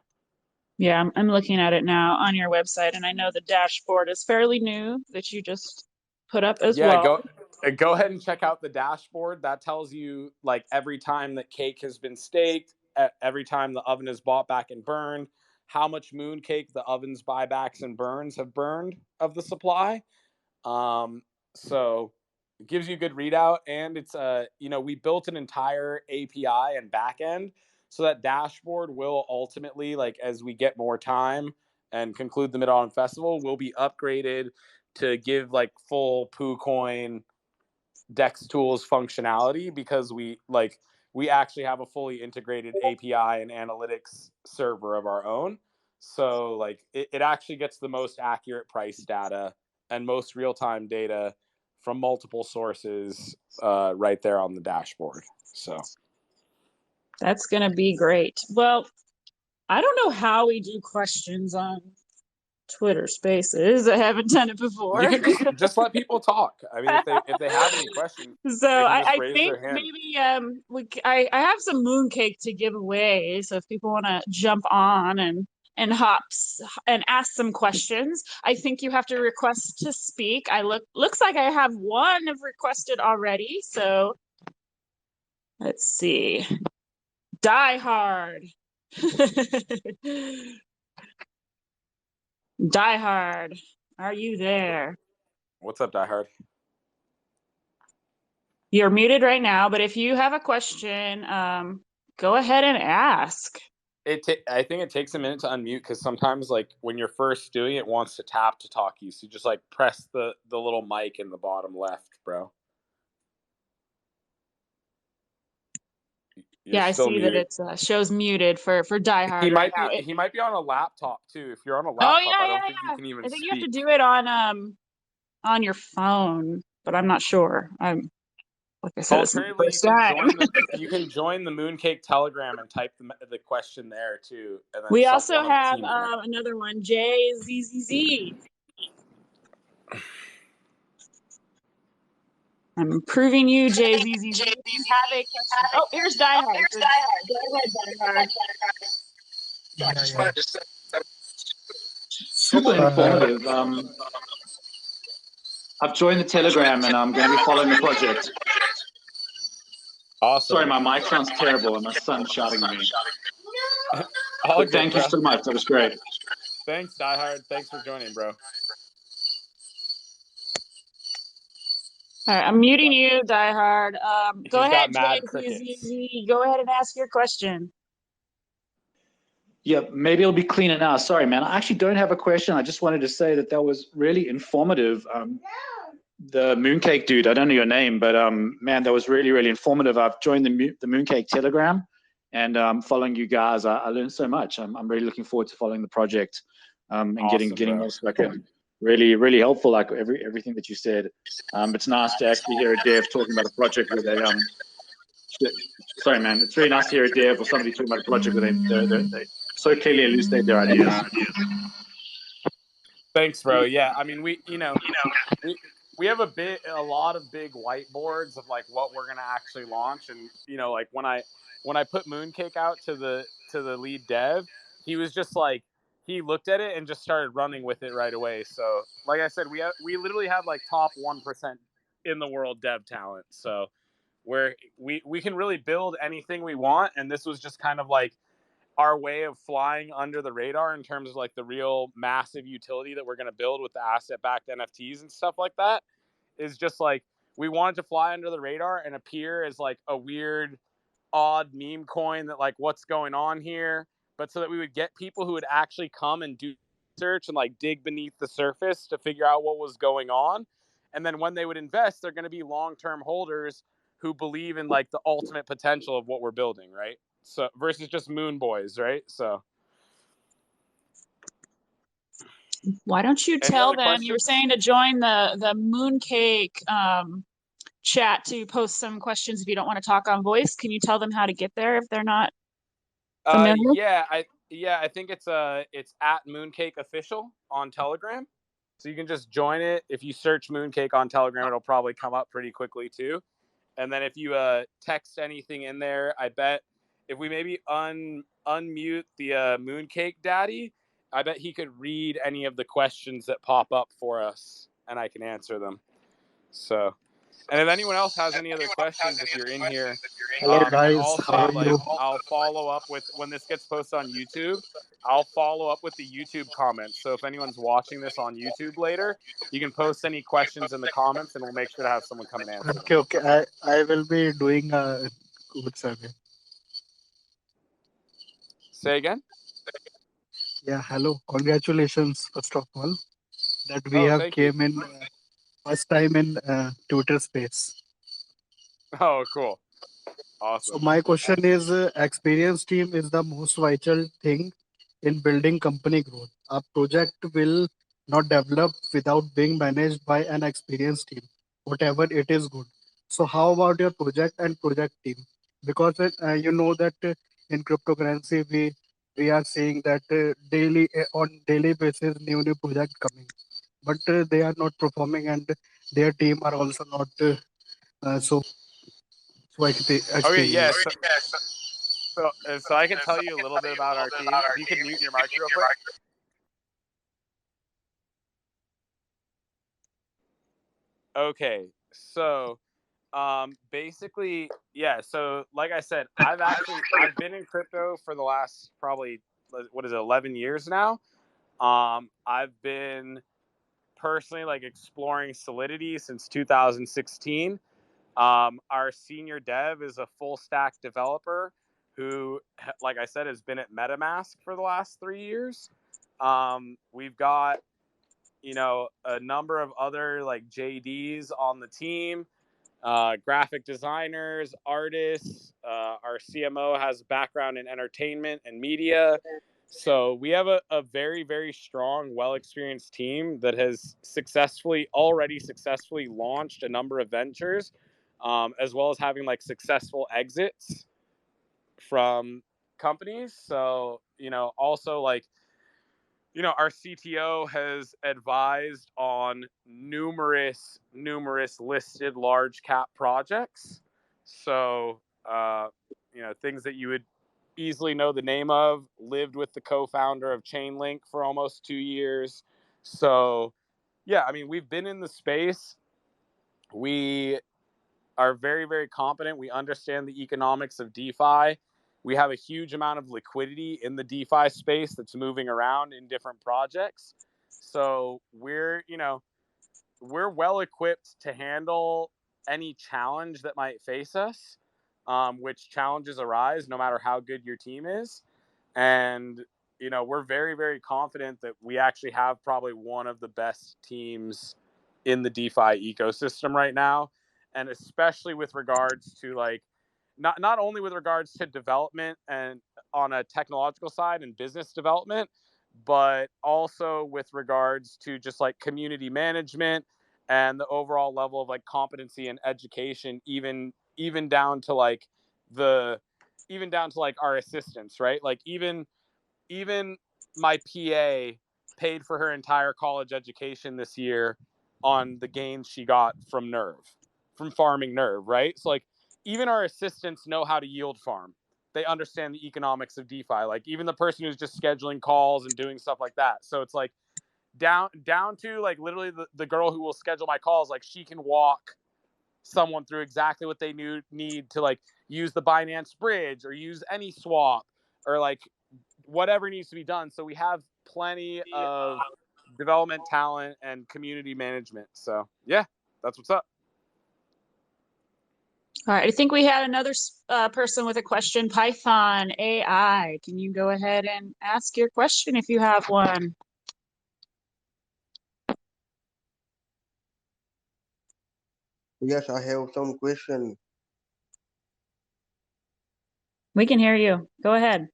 Yeah, I'm looking at it now on your website, and I know the dashboard is fairly new that you just put up as Yeah, well. go ahead and check out the dashboard. That tells you like every time that cake has been staked, every time the oven is bought back and burned, how much mooncake the oven's buybacks and burns have burned of the supply. So it gives you a good readout, and it's we built an entire API and backend, so that dashboard will ultimately, like as we get more time and conclude the Mid Autumn Festival, will be upgraded to give like full PooCoin Dex tools functionality, because we actually have a fully integrated API and analytics server of our own. So like it actually gets the most accurate price data and most real-time data from multiple sources right there on the dashboard. So That's going to be great. Well, I don't know how we do questions on Twitter Spaces. I haven't done it before. You can just let people talk. I mean, if they have any questions, So they can just I raise think their hand. maybe I have some mooncake to give away. So if people want to jump on and hops and ask some questions, I think you have to request to speak. Looks like I have one have requested already. So let's see. Die Hard. Die Hard, are you there? What's up, Die Hard? You're muted right now, but if you have a question, go ahead and ask. I think it takes a minute to unmute because sometimes, like when you're first doing it, wants to tap to talk you. So you just like press the little mic in the bottom left, bro. You're Yeah, I still see that muted. it shows muted for Die Hard right now. He might be on a laptop too. If you're on a Oh laptop, yeah, I don't yeah, think you yeah. can even I think you have speak. to do it on your phone, but I'm not sure. I'm like I said, this is the Alternatively, first time. you can join the Mooncake Telegram and type the question there too, and then We also one of the have team can. another one, JZZZ. I'm improving you, JZZZ. If you have a question. Oh, here's Die Hard. So go ahead, Die Hard. Yeah. Super informative. I've joined the Telegram and I'm going to be following the project. Awesome. Sorry, my mic sounds terrible and my son's shouting at me. But thank you so much. That was great. Thanks, Die Hard. Thanks for joining, bro. All right, I'm muting you, Die Hard. Go ahead, JZZ. Go ahead and ask your question. Yeah, maybe it'll be cleaner now. Sorry, man. I actually don't have a question. I just wanted to say that was really informative. The Mooncake dude, I don't know your name, but man, that was really, really informative. I've joined the Mooncake Telegram and following you guys. I learned so much. I'm really looking forward to following the project and awesome, getting more stuck in. Really, really helpful, like everything that you said. It's nice to actually hear a dev talking about a project where they sorry, man. It's really nice to hear a dev or somebody talking about a project where they so clearly elucidate their ideas. Thanks, bro. Yeah, I mean, we have a lot of big whiteboards of like what we're gonna actually launch, and like when I put Mooncake out to the lead dev, he was just like, he looked at it and just started running with it right away. So, like I said, we literally have like top 1% in the world dev talent. So, where we can really build anything we want, and this was just kind of like our way of flying under the radar in terms of like the real massive utility that we're going to build with the asset-backed NFTs and stuff like that. Is just like we wanted to fly under the radar and appear as like a weird, odd meme coin that like what's going on here, but so that we would get people who would actually come and do research and like dig beneath the surface to figure out what was going on. And then when they would invest, they're going to be long-term holders who believe in like the ultimate potential of what we're building, right? So versus just moon boys, right? So why don't you tell them you were saying to join the Mooncake chat to post some questions if you don't want to talk on voice? Can you tell them how to get there if they're not familiar? I think it's at Mooncake Official on Telegram. So you can just join it. If you search Mooncake on Telegram, it'll probably come up pretty quickly too. And then if you text anything in there, I bet if we maybe unmute the Mooncake Daddy, I bet he could read any of the questions that pop up for us, and I can answer them. So, and if anyone else has any other questions, if you're in here, hello guys, also, how are you? I'll follow up with when this gets posted on YouTube. I'll follow up with the YouTube comments. So if anyone's watching this on YouTube later, you can post any questions in the comments, and we'll make sure to have someone come and answer them. Okay. I will be doing a good survey. Say again? Yeah, hello. Congratulations, first of all, that we have came in first time in Twitter space. Oh, cool. Awesome. So my question is, experience team is the most vital thing in building company growth. A project will not develop without being managed by an experienced team, whatever it is good. So how about your project and project team? Because you know that in cryptocurrency we we are seeing that daily on daily basis new project coming, but they are not performing, and their team are also not Okay, yeah. experienced. So I can tell you a little bit about our team. If you could mute your mic real quick. Okay, so basically, yeah. So like I said, I've been in crypto for the last probably, what is it, 11 years now. I've been personally like exploring Solidity since 2016. Our senior dev is a full stack developer who, like I said, has been at MetaMask for the last 3 years. We've got, a number of other like JDs on the team, graphic designers, artists. Our CMO has background in entertainment and media. So we have a very, very strong, well-experienced team that has already successfully launched a number of ventures, as well as having like successful exits from companies. So, also like, our CTO has advised on numerous listed large cap projects. So, things that you would easily know the name of. Lived with the co-founder of Chainlink for almost 2 years. So, yeah, I mean, we've been in the space. We are very, very competent. We understand the economics of DeFi. We have a huge amount of liquidity in the DeFi space that's moving around in different projects. So we're well equipped to handle any challenge that might face us, which challenges arise no matter how good your team is. And, we're very, very confident that we actually have probably one of the best teams in the DeFi ecosystem right now. And especially with regards to like, not only with regards to development and on a technological side and business development, but also with regards to just like community management and the overall level of like competency and education, even down to like our assistants, right? Like even my PA paid for her entire college education this year on the gains she got from farming Nerve, right? So like even our assistants know how to yield farm. They understand the economics of DeFi. Like even the person who's just scheduling calls and doing stuff like that. So it's like down to like literally the girl who will schedule my calls, like she can walk someone through exactly what they need to like use the Binance bridge or use any swap or like whatever needs to be done. So we have plenty of development talent and community management. So yeah, that's what's up. All right, I think we had another person with a question. Python AI, can you go ahead and ask your question if you have one? Yes, I have some question. We can hear you. Go ahead.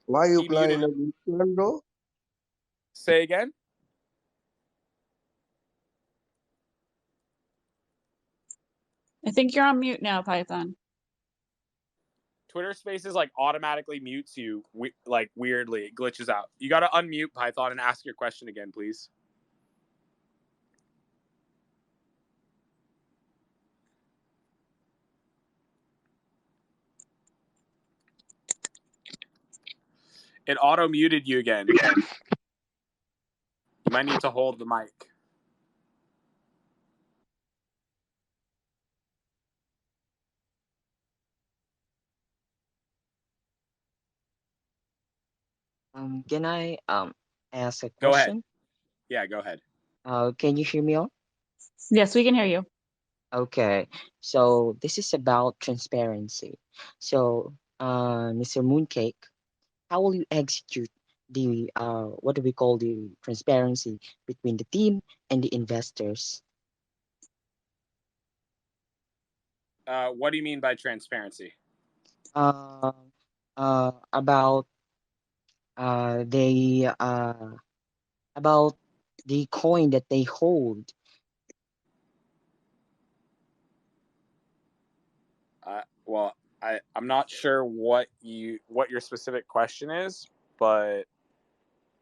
Why you He muted. playing a Bitcoin, bro? Say again. I think you're on mute now, Python. Twitter Spaces like automatically mutes you, like weirdly. It glitches out. You got to unmute Python and ask your question again, please. It auto muted you again. You might need to hold the mic. Can I ask a Go ahead. question? Yeah, go ahead. Can you hear me all? Yes, we can hear you. Okay, so this is about transparency. So, Mr. Mooncake, how will you execute the what do we call the transparency between the team and the investors? What do you mean by transparency? Uh, about they about the coin that they hold. Well, I'm not sure what your specific question is, but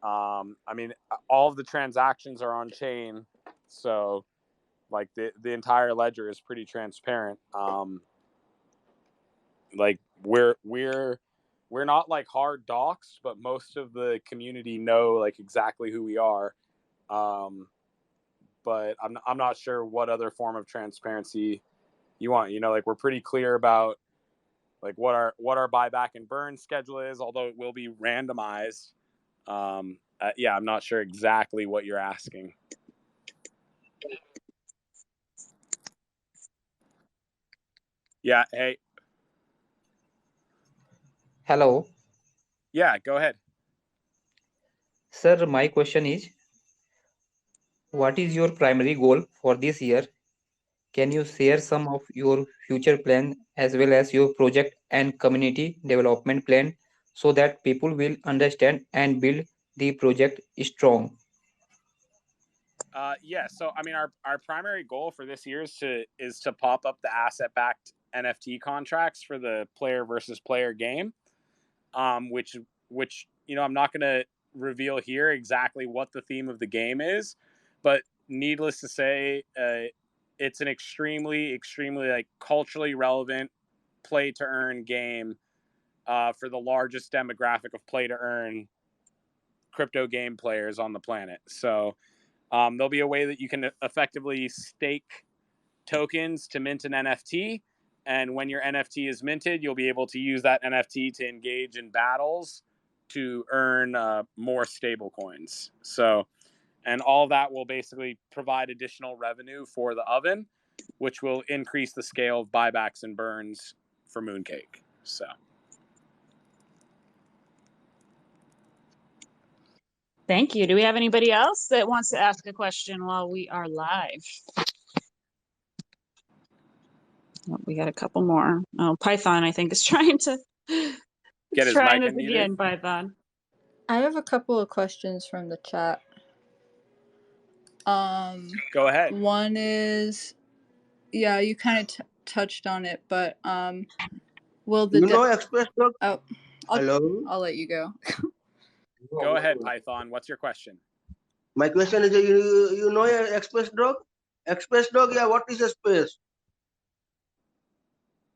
I mean, all of the transactions are on chain, so like the entire ledger is pretty transparent. Like we're not like hard docs, but most of the community know like exactly who we are. But I'm not sure what other form of transparency you want. You know, like we're pretty clear about like what our buyback and burn schedule is, although it will be randomized. Yeah, I'm not sure exactly what you're asking. Yeah. Hey. Hello, Yeah. Go ahead. sir. My question is, what is your primary goal for this year? Can you share some of your future plan as well as your project and community development plan so that people will understand and build the project strong? Yeah. So I mean, our primary goal for this year is to pop up the asset backed NFT contracts for the player versus player game. Which you know, I'm not going to reveal here exactly what the theme of the game is, but needless to say, it's an extremely like culturally relevant play to earn game for the largest demographic of play to earn crypto game players on the planet. So there'll be a way that you can effectively stake tokens to mint an NFT. And when your NFT is minted, you'll be able to use that NFT to engage in battles to earn more stable coins. So, and all of that will basically provide additional revenue for the oven, which will increase the scale of buybacks and burns for Mooncake. So, Thank you. Do we have anybody else that wants to ask a question while we are live? Oh, we got a couple more. Oh, Python, I think, is trying to get his mic unmuted. Begin, Python. I have a couple of questions from the chat. Go ahead. One is, yeah, you kind of touched on it, but will the Express Dog? Oh, Hello. I'll let you go. Go ahead, Python. What's your question? My question is, you know Express Dog? Express Dog, yeah. What is a space?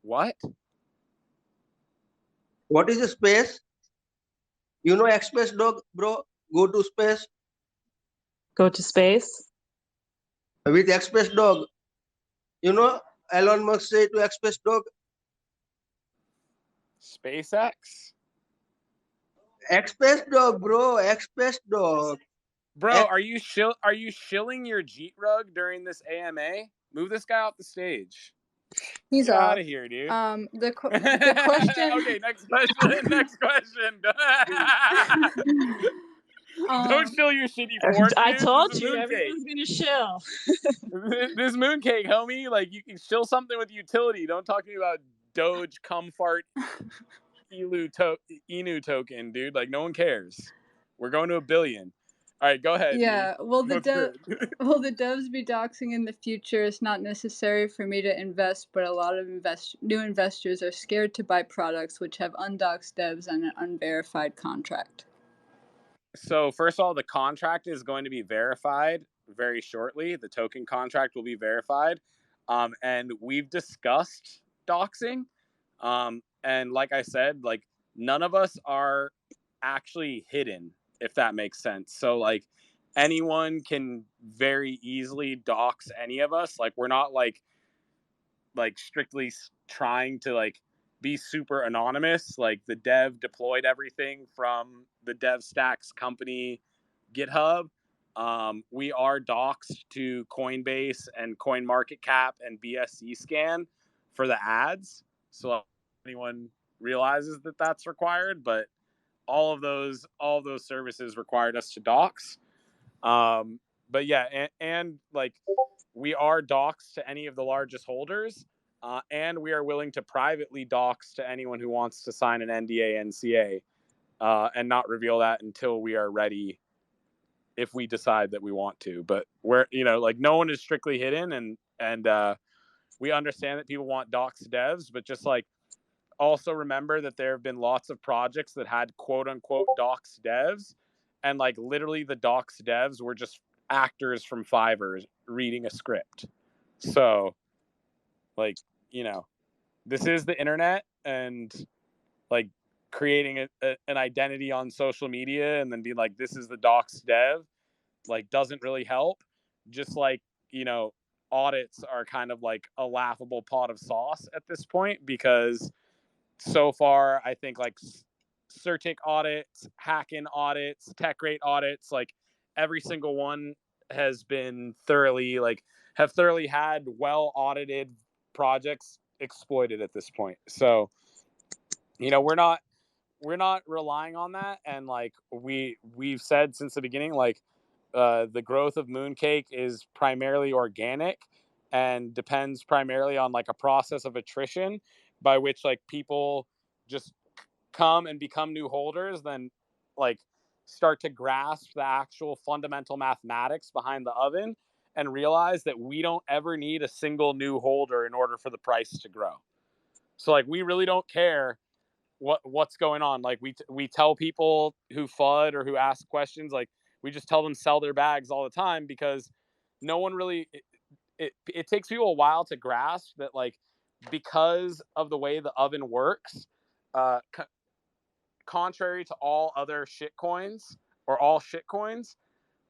What? What is a space? You know Express Dog, bro? Go to space. Go to space. With Express Dog. You know, Elon Musk say to Express Dog. SpaceX? Express Dog, bro. Express Dog. Bro, are you shilling your Jeet rug during this AMA? Move this guy off the stage. He's Get out of here, dude. The question. Okay, next question. Next question. Don't shill your shitty fork, dude. I told This is you Mooncake. everyone's gonna shill. This Mooncake, homie. Like, you can shill something with utility. Don't talk to me about Doge Comfort Inu token, dude. Like, no one cares. We're going to 1 billion. All right, go ahead. Yeah, dude. will the devs be doxing in the future? It's not necessary for me to invest, but a lot of new investors are scared to buy products which have undoxed devs and an unverified contract. So first of all, the contract is going to be verified very shortly. The token contract will be verified. And we've discussed doxing. And like I said, like none of us are actually hidden, if that makes sense. So like anyone can very easily dox any of us. Like we're not like strictly trying to like be super anonymous. Like the dev deployed everything from the DevStacks company GitHub. We are doxed to Coinbase and CoinMarketCap and BSC scan for the ads. So anyone realizes that that's required, but all of those services required us to dox. But yeah, and like we are doxed to any of the largest holders, and we are willing to privately dox to anyone who wants to sign an NDA, NCA, and not reveal that until we are ready, if we decide that we want to. But we're, you know, like no one is strictly hidden, and we understand that people want doxed devs, but just like also remember that there have been lots of projects that had quote unquote docs devs, and like literally the docs devs were just actors from Fiverr reading a script. So like, you know, this is the internet, and like creating an identity on social media and then be like, this is the docs dev, like doesn't really help. Just like, you know, audits are kind of like a laughable pot of sauce at this point, because so far I think like Certic audits, Hack-In audits, TechRate audits, like every single one has been thoroughly like have thoroughly had well audited projects exploited at this point. So, you know, we're not relying on that, and like we've said since the beginning, like the growth of Mooncake is primarily organic and depends primarily on like a process of attrition by which like people just come and become new holders, then like start to grasp the actual fundamental mathematics behind the oven and realize that we don't ever need a single new holder in order for the price to grow. So like we really don't care what's going on. Like we tell people who FUD or who ask questions, like we just tell them sell their bags all the time, because no one really it takes people a while to grasp that, like, because of the way the oven works, contrary to all other shit coins or all shit coins,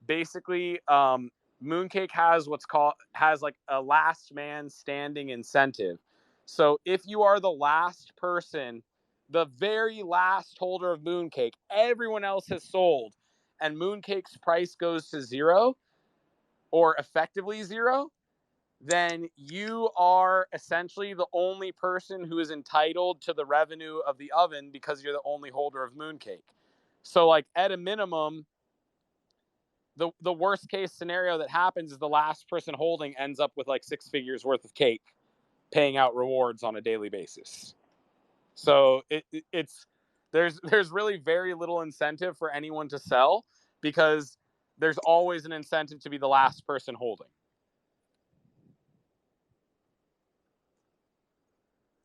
basically Mooncake has like a last man standing incentive. So if you are the last person, the very last holder of Mooncake, everyone else has sold, and Mooncake's price goes to zero or effectively zero, then you are essentially the only person who is entitled to the revenue of the oven, because you're the only holder of Mooncake. So like at a minimum, the worst case scenario that happens is the last person holding ends up with like 6 figures worth of cake, paying out rewards on a daily basis. So it's there's really very little incentive for anyone to sell, because there's always an incentive to be the last person holding.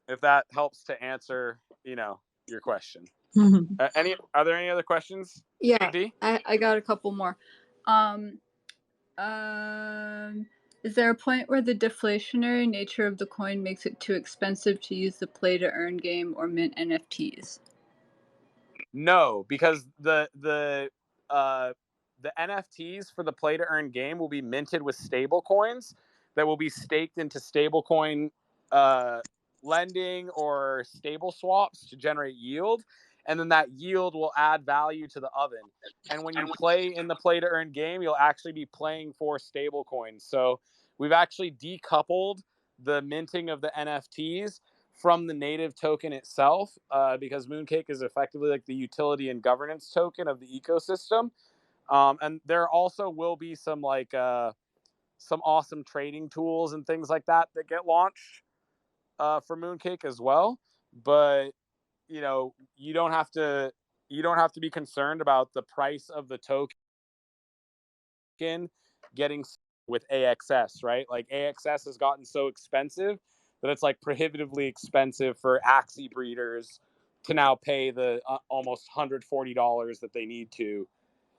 If that helps to answer, you know, your question. Are there any other questions? Yeah, Big D? I got a couple more. Is there a point where the deflationary nature of the coin makes it too expensive to use the play to earn game or mint NFTs? No, because the NFTs for the play to earn game will be minted with stable coins that will be staked into stablecoin lending or stable swaps to generate yield, and then that yield will add value to the oven. And when you play in the play to earn game, you'll actually be playing for stable coins. So we've actually decoupled the minting of the NFTs from the native token itself, because Mooncake is effectively like the utility and governance token of the ecosystem. And there also will be some like some awesome trading tools and things like that that get launched for Mooncake as well. But you know, you don't have to be concerned about the price of the token getting with AXS, right? Like AXS has gotten so expensive that it's like prohibitively expensive for Axie breeders to now pay the almost $140 that they need to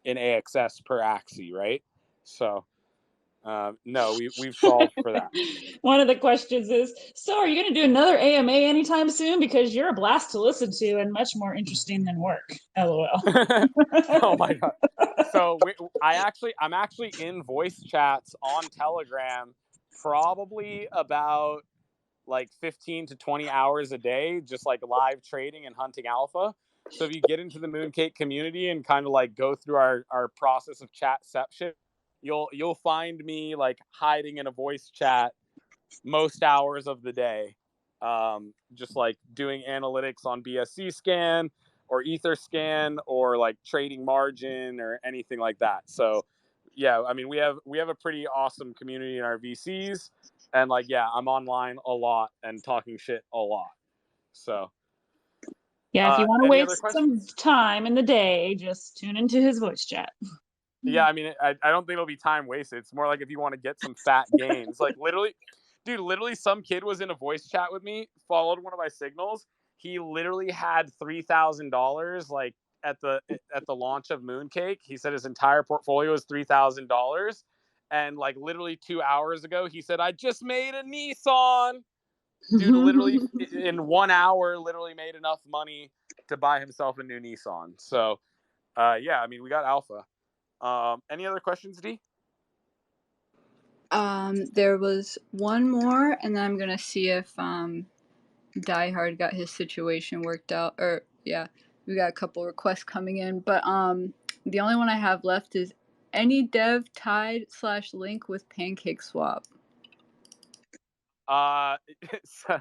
in AXS per Axie, right? So no, we've solved for that. One of the questions is, so are you going to do another AMA anytime soon? Because you're a blast to listen to and much more interesting than work. LOL. Oh my God. So I'm actually in voice chats on Telegram probably about like 15 to 20 hours a day, just like live trading and hunting alpha. So if you get into the Mooncake community and kind of like go through our process of chatception, you'll find me like hiding in a voice chat most hours of the day, just like doing analytics on BSC scan or ether scan or like trading margin or anything like that. So yeah, I mean we have a pretty awesome community in our VCs, and like yeah, I'm online a lot and talking shit a lot. So yeah, if you want to any other waste some questions? time in the day, just tune into his voice chat. Yeah, I mean I don't think it'll be time wasted. It's more like if you want to get some fat gains. Like literally, dude, literally some kid was in a voice chat with me, followed one of my signals, he literally had $3,000 like at the launch of Mooncake. He said his entire portfolio was $3,000, and like literally 2 hours ago, he said, "I just made a Nissan." Dude, literally in 1 hour, literally made enough money to buy himself a new Nissan. So, yeah, I mean, we got alpha. Any other questions, D? There was one more, and then I'm gonna see if Die Hard got his situation worked out. Or yeah, we got a couple requests coming in, but the only one I have left is any dev tied / link with Pancake Swap. So,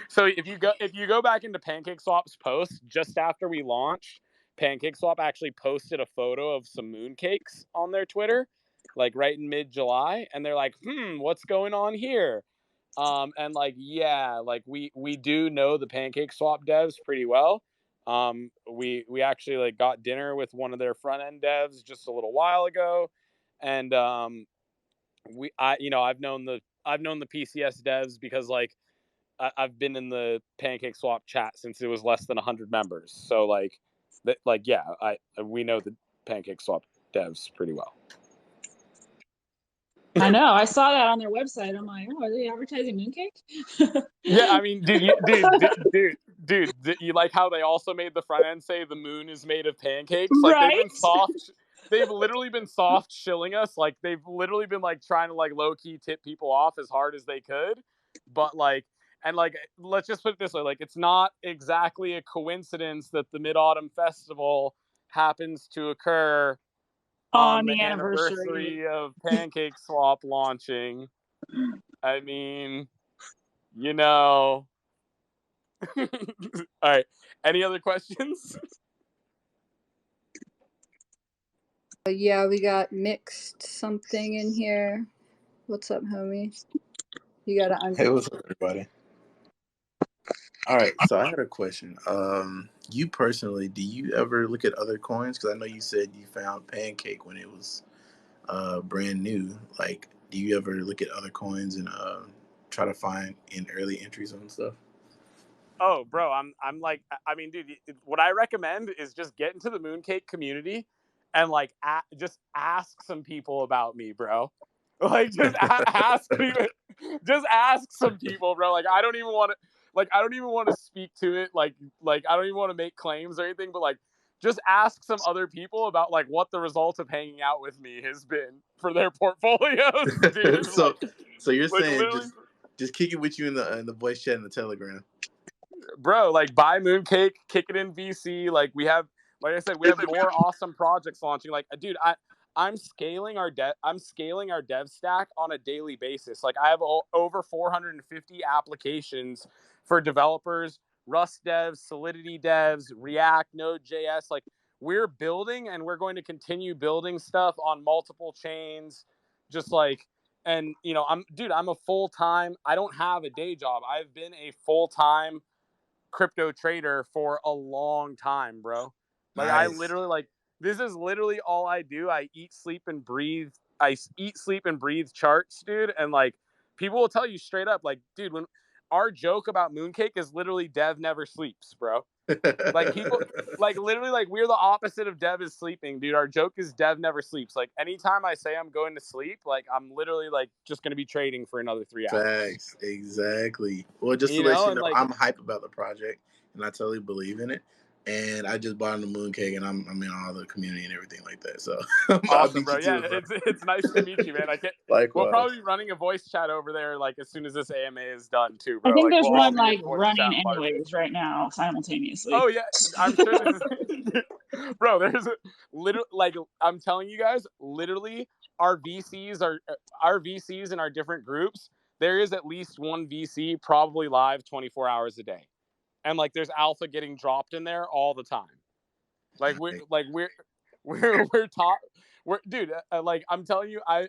so if you go back into Pancake Swap's post just after we launched, Pancake Swap actually posted a photo of some mooncakes on their Twitter, like right in mid-July, and they're like, what's going on here? And like, yeah, like we do know the Pancake Swap devs pretty well. We actually like got dinner with one of their front end devs just a little while ago, and I've known the PCS devs because like I've been in the Pancake Swap chat since it was less than 100 members. So like, yeah, we know the Pancake Swap devs pretty well. I know. I saw that on their website. I'm like, oh, are they advertising Mooncake? Yeah, I mean, dude, you like how they also made the front end say the moon is made of pancakes? Like Right? they've been soft. They've literally been soft shilling us. Like they've literally been like trying to like low key tip people off as hard as they could. But like, and like, let's just put it this way: like, it's not exactly a coincidence that the Mid Autumn Festival happens to occur on the anniversary of Pancake Swap launching. I mean, you know. All right. Any other questions? Yeah, we got mixed something in here. What's up, homie? You gotta unmute. Hey, what's up, everybody? All right, so I had a question. You personally, do you ever look at other coins? Because I know you said you found Pancake when it was brand new. Like, do you ever look at other coins and try to find in early entries on stuff? Oh, bro, I'm like, I mean, dude, what I recommend is just get into the Mooncake community and like just ask some people about me, bro. Like, just ask people, just ask some people, bro. Like, I don't even want to speak to it. Like I don't even want to make claims or anything, but like, just ask some other people about like what the result of hanging out with me has been for their portfolios, dude. so you're like, saying just kick it with you in the voice chat in the Telegram. Bro, like buy Mooncake, kick it in VC. Like we have, like I said, we have more awesome projects launching. Like, dude, I'm scaling our dev stack on a daily basis. Like I have over 450 applications for developers, Rust devs, Solidity devs, React, Node.js. Like we're building and we're going to continue building stuff on multiple chains. Just like, and you know, I'm a full-time, I don't have a day job. I've been a full-time crypto trader for a long time, bro. Like nice. I literally like this is literally all I do. I eat, sleep, and breathe charts, dude. And like people will tell you straight up, like, dude, when our joke about Mooncake is literally dev never sleeps, bro. Like people like literally like we're the opposite of dev is sleeping, dude. Our joke is dev never sleeps. Like anytime I say I'm going to sleep, like I'm literally like just gonna be trading for another 3 hours. Facts, exactly. Well, just to let you know, like, I'm hype about the project and I totally believe in it. And I just bought in the Mooncake and I'm in all the community and everything like that. So awesome, bro. Yeah, it's nice to meet you, man. We'll probably be running a voice chat over there like as soon as this AMA is done too, bro. I think like, there's one like running anyways right now simultaneously. Oh yeah, I'm sure this is bro, there's literally like I'm telling you guys, literally our VCs in our different groups, there is at least one VC probably live 24 hours a day. And like there's alpha getting dropped in there all the time. Like we're top. Dude, like I'm telling you, I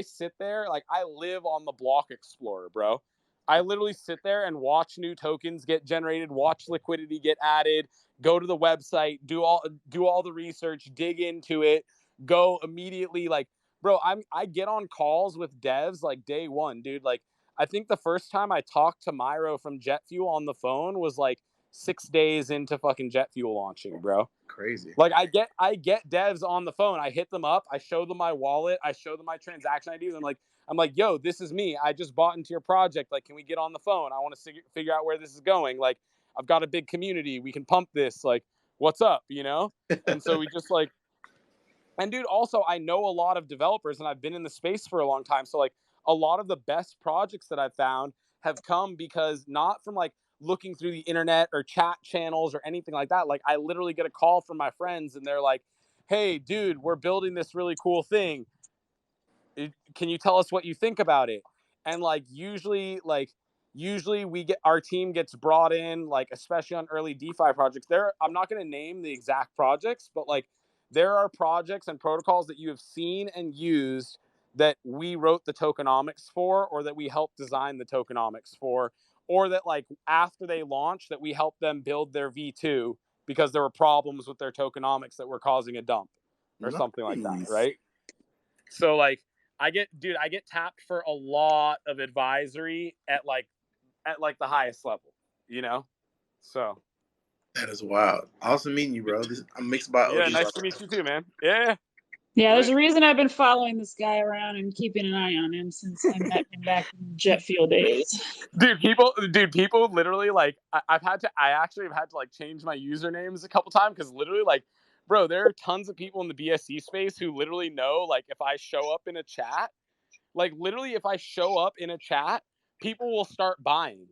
sit there, like I live on the Block Explorer, bro. I literally sit there and watch new tokens get generated, watch liquidity get added, go to the website, do all the research, dig into it, go immediately. Like, bro, I get on calls with devs like day one, dude. Like I think the first time I talked to Myro from Jet Fuel on the phone was like 6 days into fucking Jet Fuel launching, bro. Crazy. Like I get devs on the phone. I hit them up. I show them my wallet. I show them my transaction IDs. I'm like, yo, this is me. I just bought into your project. Like, can we get on the phone? I want to figure out where this is going. Like, I've got a big community. We can pump this. Like, what's up, you know? And so we just like, and dude, also I know a lot of developers and I've been in the space for a long time. So like a lot of the best projects that I've found have come because not from like looking through the internet or chat channels or anything like that. Like I literally get a call from my friends and they're like, hey dude, we're building this really cool thing. Can you tell us what you think about it? And like usually we get, our team gets brought in, like especially on early DeFi projects. I'm not going to name the exact projects, but like there are projects and protocols that you have seen and used that we wrote the tokenomics for, or that we helped design the tokenomics for, or that like after they launched that we helped them build their V2 because there were problems with their tokenomics that were causing a dump or something like that, right? So like I get tapped for a lot of advisory at like the highest level, you know? So That is wild. Awesome meeting you, bro. I'm mixed by yeah, OGs. nice to meet you too, man. Yeah. Yeah, there's a reason I've been following this guy around and keeping an eye on him since I met him back in Jet Fuel days. Dude, people literally like I actually have had to like change my usernames a couple times because literally like, bro, there are tons of people in the BSC space who literally know like if I show up in a chat, like literally if I show up in a chat, people will start buying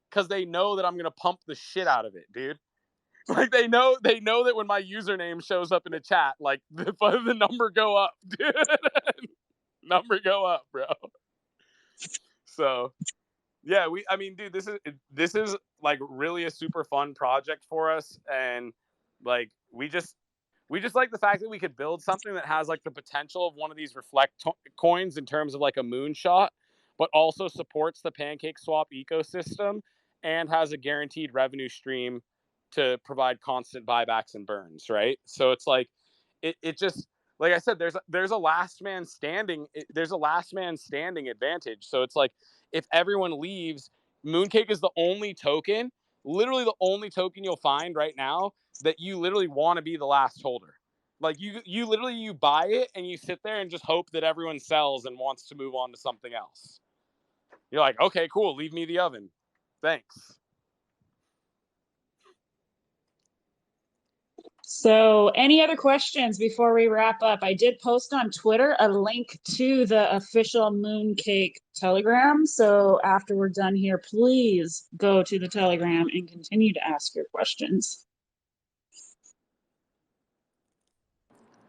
because they know that I'm gonna pump the shit out of it, dude. Like they know that when my username shows up in a chat, like the number go up, dude. Number go up, bro. So yeah, I mean, dude, this is like really a super fun project for us, and like we just like the fact that we could build something that has like the potential of one of these reflect coins in terms of like a moonshot, but also supports the Pancake Swap ecosystem and has a guaranteed revenue stream to provide constant buybacks and burns, right? So it's like it just, like I said, there's a last man standing advantage. So it's like if everyone leaves, Mooncake is the only token, literally the only token you'll find right now that you literally want to be the last holder. Like you literally you buy it and you sit there and just hope that everyone sells and wants to move on to something else. You're like, okay, cool, leave me the oven. Thanks. So any other questions before we wrap up? I did post on Twitter a link to the official Mooncake Telegram. So after we're done here, please go to the Telegram and continue to ask your questions.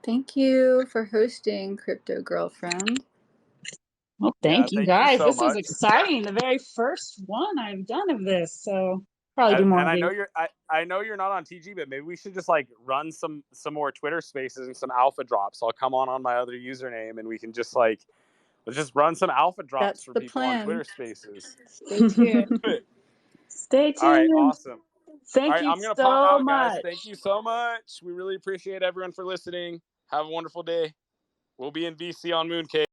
Thank you for hosting CryptoGirlfriend. Well, thank you you guys. so This was much. exciting. The very first one I've done of this. So probably do more And of I know these. I know you're not on TG, but maybe we should just like run some more Twitter spaces and some alpha drops. I'll come on my other username and we can just like let's just run some alpha drops That's for the people plan. on Twitter spaces. Stay tuned. Stay tuned. All right, awesome. Thank All right, you I'm gonna so pop out, much. guys. Thank you so much. We really appreciate everyone for listening. Have a wonderful day. We'll be in VC on Mooncake.